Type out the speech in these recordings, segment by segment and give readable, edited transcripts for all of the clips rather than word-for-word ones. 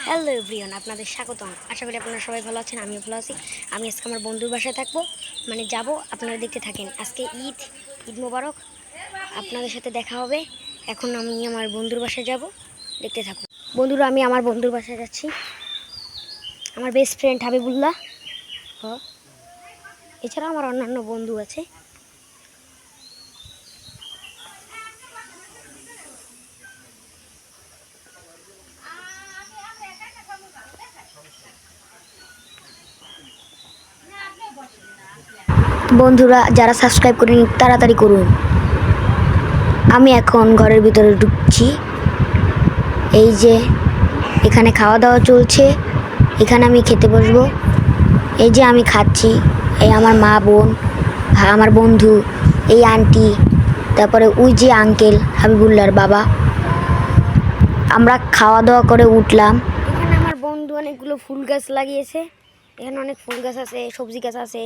Hello everyone, আপনাদের স্বাগতম। আশা করি আপনারা সবাই ভালো আছেন, আমিও ভালো আছি। আমি আজকে আমার বন্ধুর বাসায় থাকবো, মানে যাব। আপনারা দেখতে থাকেন। আজকে ঈদ মোবারক। আপনাদের সাথে দেখা হবে। এখন আমি আমার বন্ধুর বাসায় যাব, দেখতে থাকুন বন্ধুরা। আমি আমার বন্ধুর বাসায় যাচ্ছি। আমার বেস্ট ফ্রেন্ড হাবিবুল্লাহ, এছাড়াও আমার অন্যান্য বন্ধু আছে। বন্ধুরা, যারা সাবস্ক্রাইব করেন তাড়াতাড়ি করুন। আমি এখন ঘরের ভিতরে ঢুকছি। এই যে এখানে খাওয়া দাওয়া চলছে, এখানে আমি খেতে বসবো। এই যে আমি খাচ্ছি, এই আমার মা বোন, আমার বন্ধু, এই আন্টি, তারপরে ওই যে আঙ্কেল হাবিবুল্লাহর বাবা। আমরা খাওয়া দাওয়া করে উঠলাম। এখানে আমার বন্ধু অনেকগুলো ফুল গাছ লাগিয়েছে। এখানে অনেক ফুল গাছ আছে, সবজি গাছ আছে,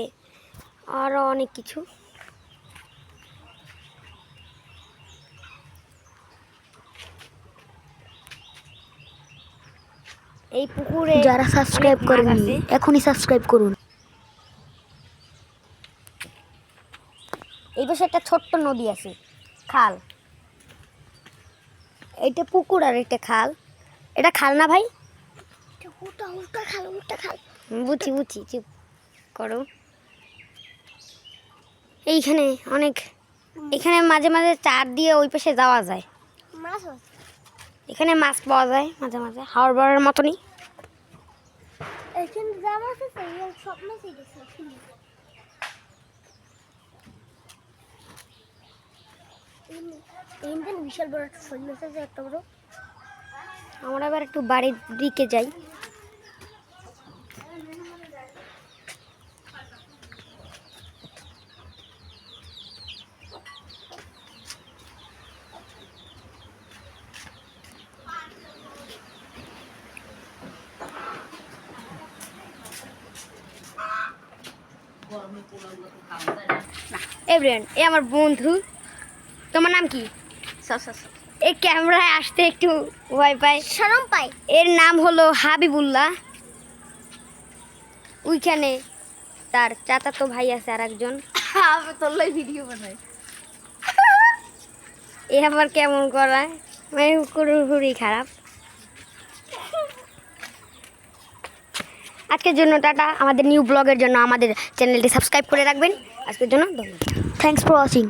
আরও অনেক কিছু। এই পুকুরে যারা সাবস্ক্রাইব করেননি এখনই সাবস্ক্রাইব করুন। এই পাশে একটা ছোট্ট নদী আছে, খাল। এইটা পুকুর আর এটা খাল। এটা খাল না ভাই? বুঝছি বুঝছি, চুপ করো। এইখানে অনেক, এখানে মাঝে মাঝে চার দিয়ে ওই পাশে যাওয়া যায়। এখানে মাছ পাওয়া যায় মাঝে মাঝে, হাওড় বাড়ার মতনই। বিশাল বড় একটা শৈল আছে, একটা বড়। আমরা আবার একটু বাড়ির দিকে যাই। এভরিওয়ান, এ আমার বন্ধু। তোমার নাম কি? এই ক্যামেরায় আসতে একটু ভয় পায়, শরম পায়। এর নাম হলো হাবিবুল্লাহ। ওইখানে তার চাচাতো ভাই আছে আর একজন। ভিডিও বানায়। এ আবার কেমন করায়, মানে খুবই খারাপ। আজকের জন্য টাটা। আমাদের নিউ ব্লগের জন্য আমাদের চ্যানেলটি সাবস্ক্রাইব করে রাখবেন। আজকের জন্য ধন্যবাদ। Thanks for watching.